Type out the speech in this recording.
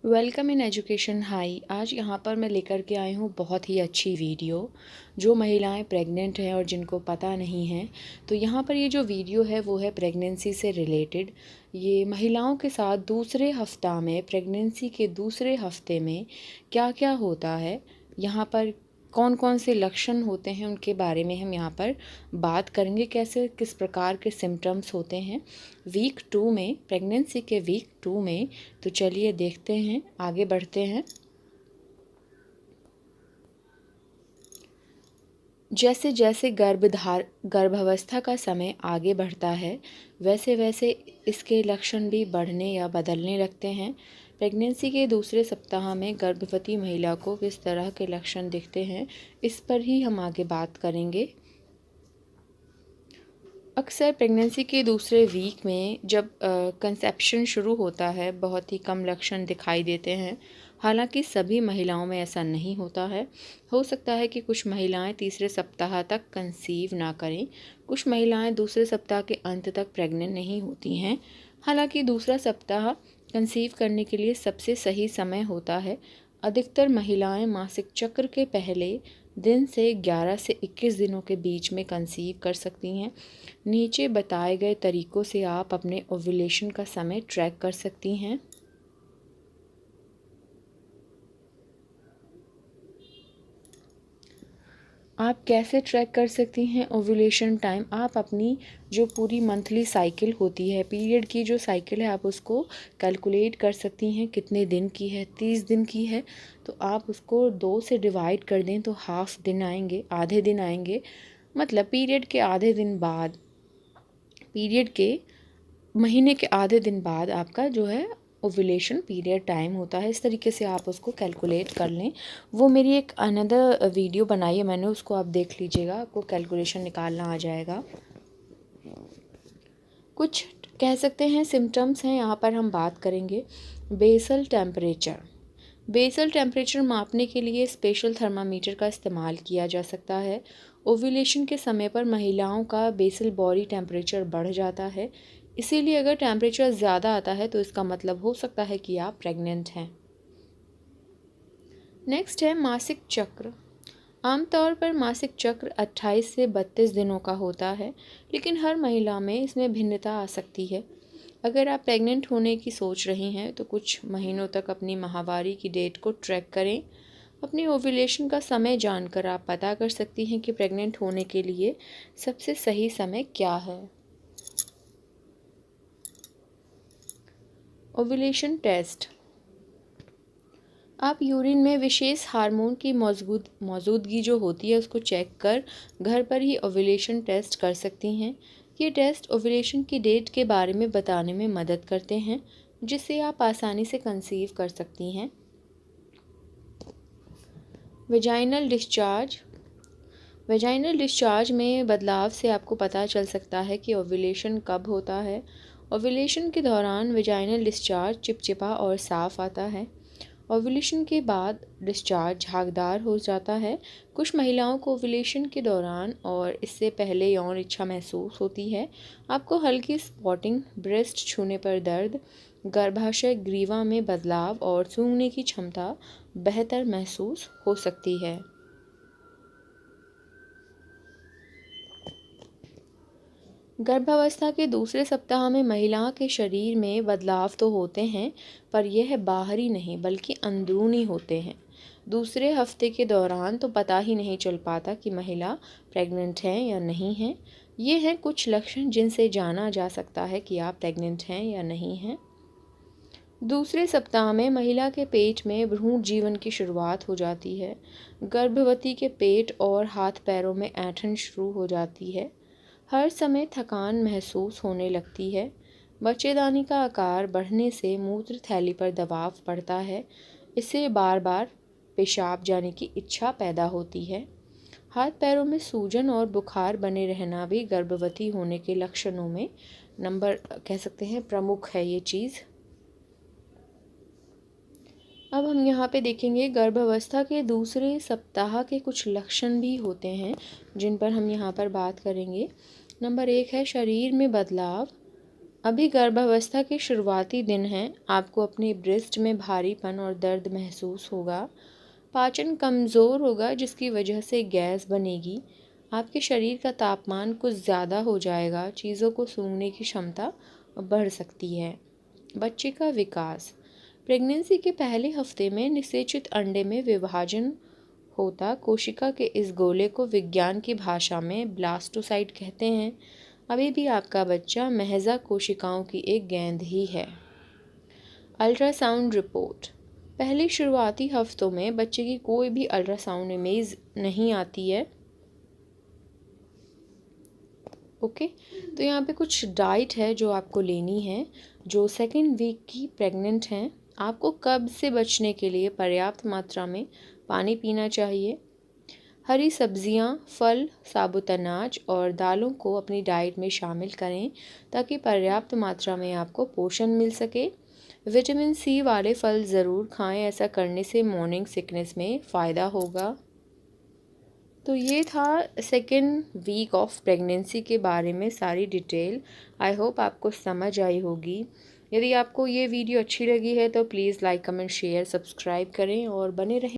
Welcome in education high. आज यहाँ पर मैं लेकर के आई हूँ बहुत ही अच्छी वीडियो जो महिलाएं प्रेग्नेंट हैं और जिनको पता नहीं है। तो यहाँ पर ये जो वीडियो है वो है प्रेगनेंसी से रिलेटेड। ये महिलाओं के साथ दूसरे हफ्ता में, प्रेगनेंसी के दूसरे हफ्ते में क्या क्या होता है, यहाँ पर कौन कौन से लक्षण होते हैं, उनके बारे में हम यहाँ पर बात करेंगे। कैसे किस प्रकार के सिम्टम्स होते हैं वीक 2 में, प्रेगनेंसी के वीक 2 में। तो चलिए देखते हैं, आगे बढ़ते हैं। जैसे जैसे गर्भावस्था का समय आगे बढ़ता है वैसे वैसे इसके लक्षण भी बढ़ने या बदलने लगते हैं। प्रेगनेंसी के दूसरे सप्ताह में गर्भवती महिला को किस तरह के लक्षण दिखते हैं, इस पर ही हम आगे बात करेंगे। अक्सर प्रेगनेंसी के दूसरे वीक में जब कंसेप्शन शुरू होता है बहुत ही कम लक्षण दिखाई देते हैं। हालांकि सभी महिलाओं में ऐसा नहीं होता है। हो सकता है कि कुछ महिलाएं तीसरे सप्ताह तक कंसीव ना करें, कुछ महिलाएं दूसरे सप्ताह के अंत तक प्रेग्नेंट नहीं होती हैं। हालांकि दूसरा सप्ताह कंसीव करने के लिए सबसे सही समय होता है। अधिकतर महिलाएं मासिक चक्र के पहले दिन से 11 से 21 दिनों के बीच में कंसीव कर सकती हैं। नीचे बताए गए तरीकों से आप अपने ओव्यूलेशन का समय ट्रैक कर सकती हैं। आप कैसे ट्रैक कर सकती हैं ओव्यूलेशन टाइम? आप अपनी जो पूरी मंथली साइकिल होती है, पीरियड की जो साइकिल है, आप उसको कैलकुलेट कर सकती हैं। कितने दिन की है? 30 दिन की है तो आप उसको 2 से डिवाइड कर दें तो हाफ दिन आएंगे, आधे दिन आएंगे। मतलब पीरियड के आधे दिन बाद, पीरियड के महीने के आधे दिन बाद आपका जो है ओव्यूलेशन पीरियड टाइम होता है। इस तरीके से आप उसको कैलकुलेट कर लें। वो मेरी एक अनदर वीडियो बनाई है मैंने, उसको आप देख लीजिएगा, आपको कैलकुलेशन निकालना आ जाएगा। कुछ कह सकते हैं सिम्टम्स हैं, यहाँ पर हम बात करेंगे। Basal temperature. बेसल टेम्परेचर मापने के लिए स्पेशल थर्मामीटर का इस्तेमाल किया जा सकता है। ओव्यूलेशन के समय पर महिलाओं का बेसल बॉडी टेम्परेचर बढ़ जाता है, इसीलिए अगर टेम्परेचर ज़्यादा आता है तो इसका मतलब हो सकता है कि आप प्रेग्नेंट हैं। नेक्स्ट है मासिक चक्र। आमतौर पर मासिक चक्र 28 से 32 दिनों का होता है, लेकिन हर महिला में इसमें भिन्नता आ सकती है। अगर आप प्रेग्नेंट होने की सोच रही हैं तो कुछ महीनों तक अपनी माहवारी की डेट को ट्रैक करें। अपनी ओव्यूलेशन का समय जानकर आप पता कर सकती हैं कि प्रेग्नेंट होने के लिए सबसे सही समय क्या है। Ovulation test. आप यूरिन में विशेष हार्मोन की मौजूदगी जो होती है उसको चेक कर घर पर ही ओव्यूलेशन टेस्ट कर सकती हैं। ये टेस्ट ओव्यूलेशन की डेट के बारे में बताने में मदद करते हैं, जिससे आप आसानी से कंसीव कर सकती हैं। Vaginal discharge. वेजाइनल डिस्चार्ज में बदलाव से आपको पता चल सकता है कि ओव्यूलेशन कब होता है। ओव्यूलेशन के दौरान वेजाइनल डिस्चार्ज चिपचिपा और साफ आता है। ओव्यूलेशन के बाद डिस्चार्ज झागदार हो जाता है। कुछ महिलाओं को ओव्यूलेशन के दौरान और इससे पहले यौन इच्छा महसूस होती है। आपको हल्की स्पॉटिंग, ब्रेस्ट छूने पर दर्द, गर्भाशय ग्रीवा में बदलाव और सूंघने की क्षमता बेहतर महसूस हो सकती है। गर्भावस्था के दूसरे सप्ताह में महिला के शरीर में बदलाव तो होते हैं, पर यह बाहरी नहीं बल्कि अंदरूनी होते हैं। दूसरे हफ्ते के दौरान तो पता ही नहीं चल पाता कि महिला प्रेग्नेंट है या नहीं है। ये हैं कुछ लक्षण जिनसे जाना जा सकता है कि आप प्रेग्नेंट हैं या नहीं हैं। दूसरे सप्ताह में महिला के पेट में भ्रूण जीवन की शुरुआत हो जाती है। गर्भवती के पेट और हाथ पैरों में ऐंठन शुरू हो जाती है। हर समय थकान महसूस होने लगती है। बच्चेदानी का आकार बढ़ने से मूत्र थैली पर दबाव पड़ता है। इससे बार बार पेशाब जाने की इच्छा पैदा होती है। हाथ पैरों में सूजन और बुखार बने रहना भी गर्भवती होने के लक्षणों में नंबर कह सकते हैं प्रमुख है ये चीज़। अब हम यहाँ पे देखेंगे गर्भावस्था के दूसरे सप्ताह के कुछ लक्षण भी होते हैं जिन पर हम यहाँ पर बात करेंगे। नंबर 1 है शरीर में बदलाव। अभी गर्भावस्था के शुरुआती दिन हैं। आपको अपने ब्रेस्ट में भारीपन और दर्द महसूस होगा। पाचन कमज़ोर होगा जिसकी वजह से गैस बनेगी। आपके शरीर का तापमान कुछ ज़्यादा हो जाएगा। चीज़ों को सूंघने की क्षमता बढ़ सकती है। बच्चे का विकास। प्रेगनेंसी के पहले हफ्ते में निषेचित अंडे में विभाजन होता। कोशिका के इस गोले को विज्ञान की भाषा में ब्लास्टोसाइट कहते हैं। अभी भी आपका बच्चा महज़ कोशिकाओं की एक गेंद ही है। Ultrasound report. पहले शुरुआती हफ्तों में बच्चे की कोई भी अल्ट्रासाउंड इमेज नहीं आती है। ओके, तो यहाँ पे कुछ डाइट है जो आपको लेनी है। जो सेकेंड वीक की प्रेग्नेंट हैं, आपको कब्ज से बचने के लिए पर्याप्त मात्रा में पानी पीना चाहिए। हरी सब्जियां, फल, साबुत अनाज और दालों को अपनी डाइट में शामिल करें ताकि पर्याप्त मात्रा में आपको पोषण मिल सके। विटामिन सी वाले फल ज़रूर खाएं। ऐसा करने से मॉर्निंग सिकनेस में फ़ायदा होगा। तो ये था सेकेंड वीक ऑफ प्रेगनेंसी के बारे में सारी डिटेल। आई होप आपको समझ आई होगी। यदि आपको ये वीडियो अच्छी लगी है तो please like, comment, share, subscribe करें और बने रहें।